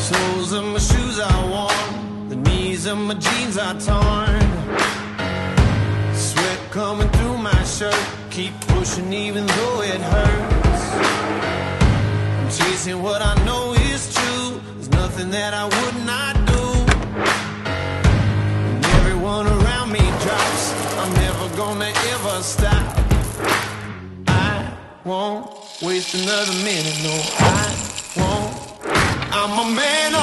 Soles of my shoes are worn, the knees of my jeans are torn. Sweat coming through my shirt, keep pushing even though it hurts. I'm chasing what I know is true, there's nothing that I would not do. When everyone around me drops, I'm never gonna ever stop. I won't waste another minute, no, I won't. I'm a man